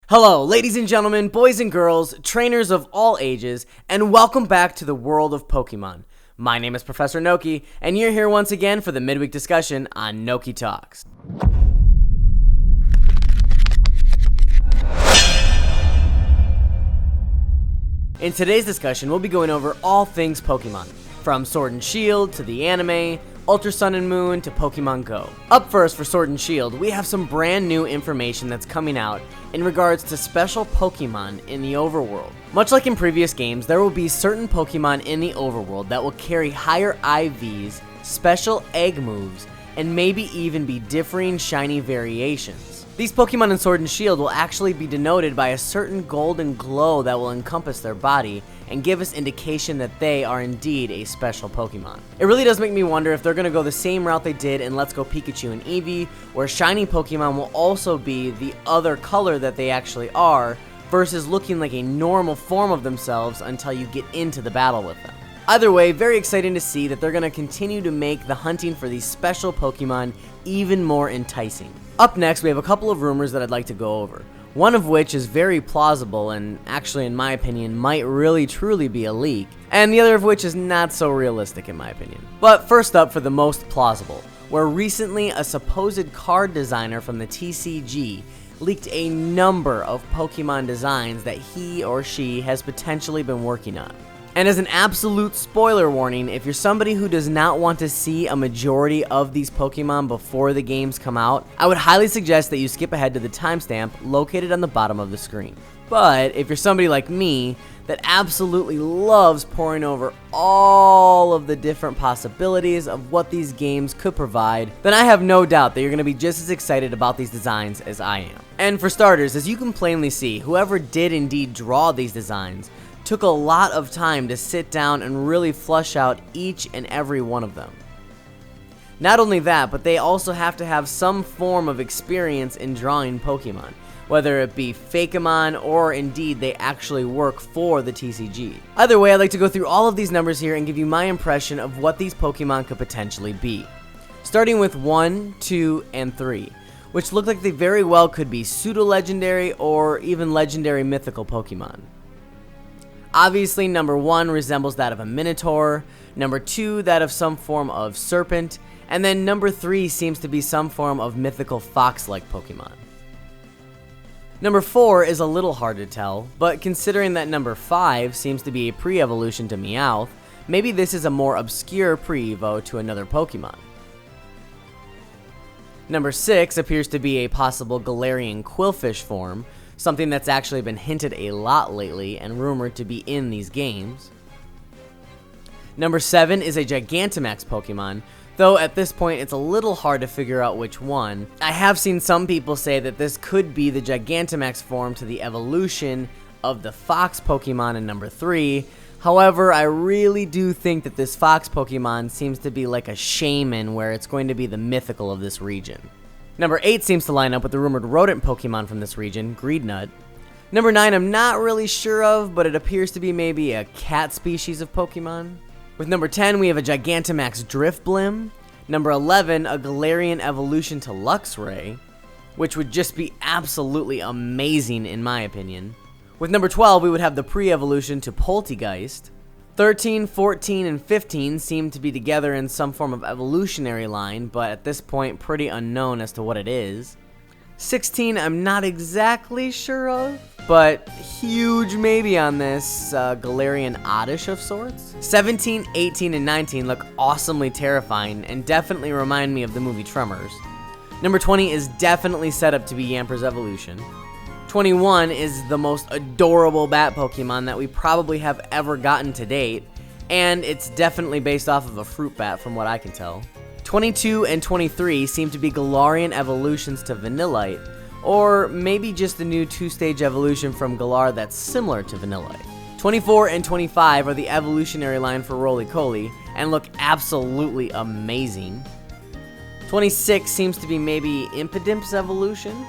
Hello, ladies and gentlemen, boys and girls, trainers of all ages, and welcome back to the world of Pokemon. My name is Professor Noki, and you're here once again for the midweek discussion on Noki Talks. In today's discussion, we'll be going over all things Pokemon, from Sword and Shield to the anime, Ultra Sun and Moon to Pokemon Go. Up first for Sword and Shield, we have some brand new information that's coming out in regards to special Pokemon in the overworld. Much like in previous games, there will be certain Pokemon in the overworld that will carry higher IVs, special egg moves, and maybe even be differing shiny variations. These Pokemon in Sword and Shield will actually be denoted by a certain golden glow that will encompass their body and give us indication that they are indeed a special Pokemon. It really does make me wonder if they're going to go the same route they did in Let's Go Pikachu and Eevee, where shiny Pokemon will also be the other color that they actually are, versus looking like a normal form of themselves until you get into the battle with them. Either way, very exciting to see that they're going to continue to make the hunting for these special Pokemon even more enticing. Up next, we have a couple of rumors that I'd like to go over. One of which is very plausible and actually, in my opinion, might really truly be a leak, and the other of which is not so realistic in my opinion. But first up, for the most plausible, where recently a supposed card designer from the TCG leaked a number of Pokemon designs that he or she has potentially been working on. And as an absolute spoiler warning, if you're somebody who does not want to see a majority of these Pokemon before the games come out, I would highly suggest that you skip ahead to the timestamp located on the bottom of the screen. But if you're somebody like me that absolutely loves poring over all of the different possibilities of what these games could provide, then I have no doubt that you're going to be just as excited about these designs as I am. And for starters, as you can plainly see, whoever did indeed draw these designs took a lot of time to sit down and really flush out each and every one of them. Not only that, but they also have to have some form of experience in drawing Pokemon, whether it be Fakemon or indeed they actually work for the TCG. Either way, I'd like to go through all of these numbers here and give you my impression of what these Pokemon could potentially be. Starting with 1, 2, and 3, which look like they very well could be pseudo-legendary or even legendary mythical Pokemon. Obviously, number 1 resembles that of a Minotaur, number 2 that of some form of serpent, and then number 3 seems to be some form of mythical fox-like Pokemon. Number 4 is a little hard to tell, but considering that number 5 seems to be a pre-evolution to Meowth, maybe this is a more obscure pre-evo to another Pokemon. Number 6 appears to be a possible Galarian Quillfish form, something that's actually been hinted a lot lately and rumored to be in these games. Number 7 is a Gigantamax Pokemon, though at this point it's a little hard to figure out which one. I have seen some people say that this could be the Gigantamax form to the evolution of the Fox Pokemon in number 3. However, I really do think that this Fox Pokemon seems to be like a shaman, where it's going to be the mythical of this region. Number 8 seems to line up with the rumored rodent Pokemon from this region, Greednut. Number 9 I'm not really sure of, but it appears to be maybe a cat species of Pokemon. With number 10 we have a Gigantamax Drifblim. Number 11, a Galarian evolution to Luxray, which would just be absolutely amazing in my opinion. With number 12 we would have the pre-evolution to Poltegeist. 13, 14, and 15 seem to be together in some form of evolutionary line, but at this point pretty unknown as to what it is. 16 I'm not exactly sure of, but huge maybe on this Galarian Oddish of sorts. 17, 18, and 19 look awesomely terrifying and definitely remind me of the movie Tremors. Number 20 is definitely set up to be Yamper's evolution. 21 is the most adorable bat Pokemon that we probably have ever gotten to date, and it's definitely based off of a fruit bat from what I can tell. 22 and 23 seem to be Galarian evolutions to Vanillite, or maybe just a new 2-stage evolution from Galar that's similar to Vanillite. 24 and 25 are the evolutionary line for Roly-Coly, and look absolutely amazing. 26 seems to be maybe Impidimp's evolution.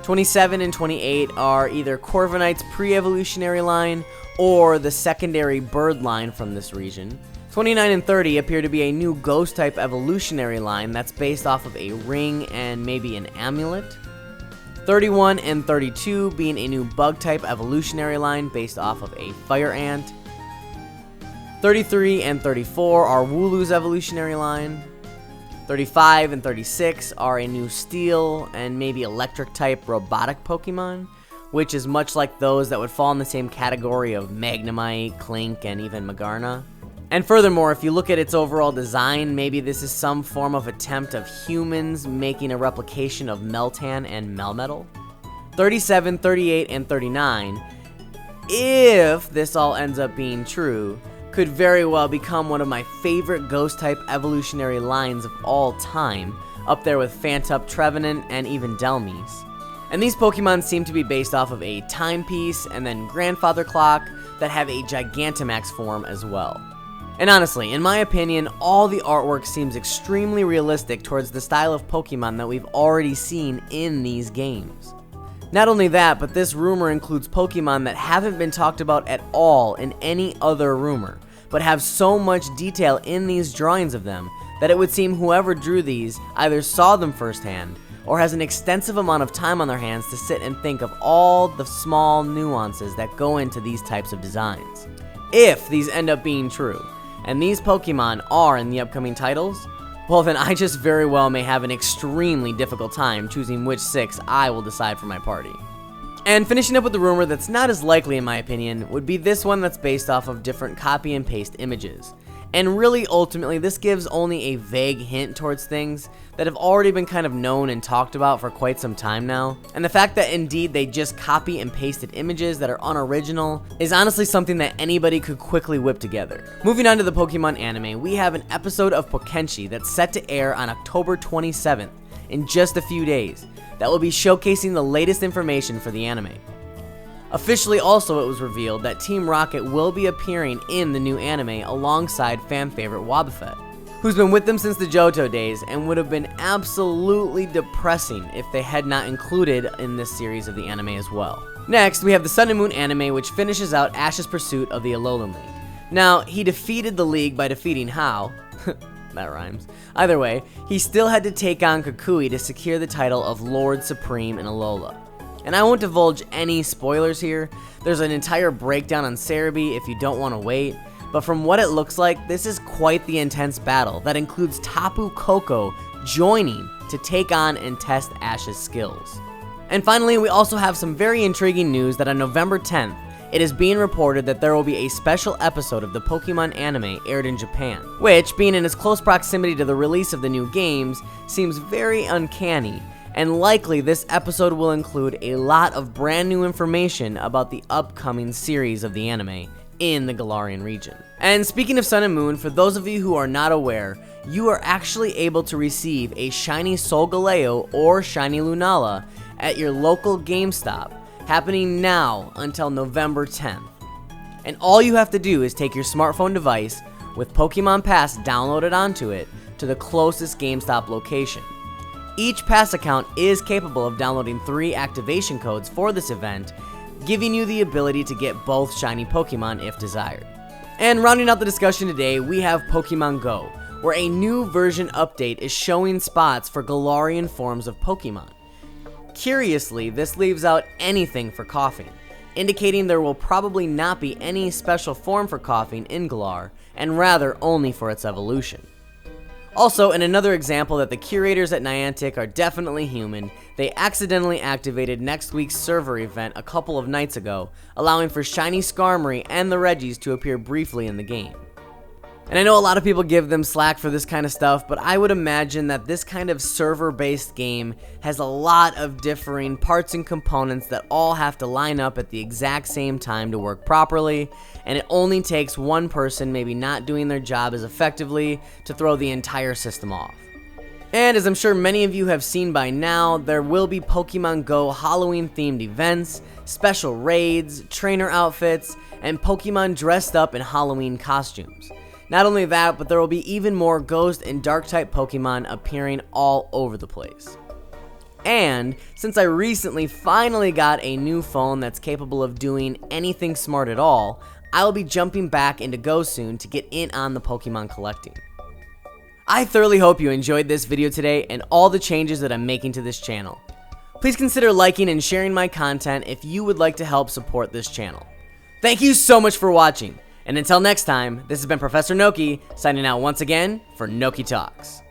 27 and 28 are either Corviknight's pre-evolutionary line or the secondary bird line from this region. 29 and 30 appear to be a new Ghost-type evolutionary line that's based off of a ring and maybe an amulet. 31 and 32 being a new bug-type evolutionary line based off of a fire ant. 33 and 34 are Wooloo's evolutionary line. 35 and 36 are a new steel and maybe electric-type robotic Pokemon, which is much like those that would fall in the same category of Magnemite, Clink, and even Magarna. And furthermore, if you look at its overall design, maybe this is some form of attempt of humans making a replication of Meltan and Melmetal. 37, 38, and 39, if this all ends up being true, could very well become one of my favorite ghost-type evolutionary lines of all time, up there with Phantup, Trevenant, and even Delmise. And these Pokemon seem to be based off of a timepiece and then grandfather clock that have a Gigantamax form as well. And honestly, in my opinion, all the artwork seems extremely realistic towards the style of Pokemon that we've already seen in these games. Not only that, but this rumor includes Pokemon that haven't been talked about at all in any other rumor, but have so much detail in these drawings of them that it would seem whoever drew these either saw them firsthand or has an extensive amount of time on their hands to sit and think of all the small nuances that go into these types of designs. If these end up being true, and these Pokemon are in the upcoming titles, well then I just very well may have an extremely difficult time choosing which 6 I will decide for my party. And finishing up with the rumor that's not as likely in my opinion would be this one that's based off of different copy and paste images. And really ultimately this gives only a vague hint towards things that have already been kind of known and talked about for quite some time now. And the fact that indeed they just copy and pasted images that are unoriginal is honestly something that anybody could quickly whip together. Moving on to the Pokemon anime, we have an episode of Pokenshi that's set to air on October 27th in just a few days that will be showcasing the latest information for the anime. Officially also it was revealed that Team Rocket will be appearing in the new anime alongside fan favorite Wobbuffet, who's been with them since the Johto days and would have been absolutely depressing if they had not included in this series of the anime as well. Next, we have the Sun and Moon anime, which finishes out Ash's pursuit of the Alolan League. Now, he defeated the League by defeating Hao. That rhymes. Either way, he still had to take on Kukui to secure the title of Lord Supreme in Alola. And I won't divulge any spoilers here. There's an entire breakdown on Cerebi if you don't want to wait. But from what it looks like, this is quite the intense battle that includes Tapu Koko joining to take on and test Ash's skills. And finally, we also have some very intriguing news that on November 10th, it is being reported that there will be a special episode of the Pokemon anime aired in Japan, which, being in its close proximity to the release of the new games, seems very uncanny. And likely this episode will include a lot of brand new information about the upcoming series of the anime in the Galarian region. And speaking of Sun and Moon, for those of you who are not aware, you are actually able to receive a shiny Solgaleo or shiny Lunala at your local GameStop, happening now until November 10th. And all you have to do is take your smartphone device with Pokemon Pass downloaded onto it to the closest GameStop location. Each Pass account is capable of downloading 3 activation codes for this event, giving you the ability to get both shiny Pokemon if desired. And rounding out the discussion today, we have Pokemon Go, where a new version update is showing spots for Galarian forms of Pokemon. Curiously, this leaves out anything for Koffing, indicating there will probably not be any special form for Koffing in Galar, and rather only for its evolution. Also, in another example that the curators at Niantic are definitely human, they accidentally activated next week's server event a couple of nights ago, allowing for shiny Skarmory and the Regis to appear briefly in the game. And I know a lot of people give them slack for this kind of stuff, but I would imagine that this kind of server-based game has a lot of differing parts and components that all have to line up at the exact same time to work properly, and it only takes one person maybe not doing their job as effectively to throw the entire system off. And as I'm sure many of you have seen by now, there will be Pokemon Go Halloween-themed events, special raids, trainer outfits, and Pokemon dressed up in Halloween costumes. Not only that, but there will be even more Ghost and Dark-type Pokemon appearing all over the place. And since I recently finally got a new phone that's capable of doing anything smart at all, I will be jumping back into Go soon to get in on the Pokemon collecting. I thoroughly hope you enjoyed this video today and all the changes that I'm making to this channel. Please consider liking and sharing my content if you would like to help support this channel. Thank you so much for watching, and until next time, this has been Professor Noki signing out once again for Noki Talks.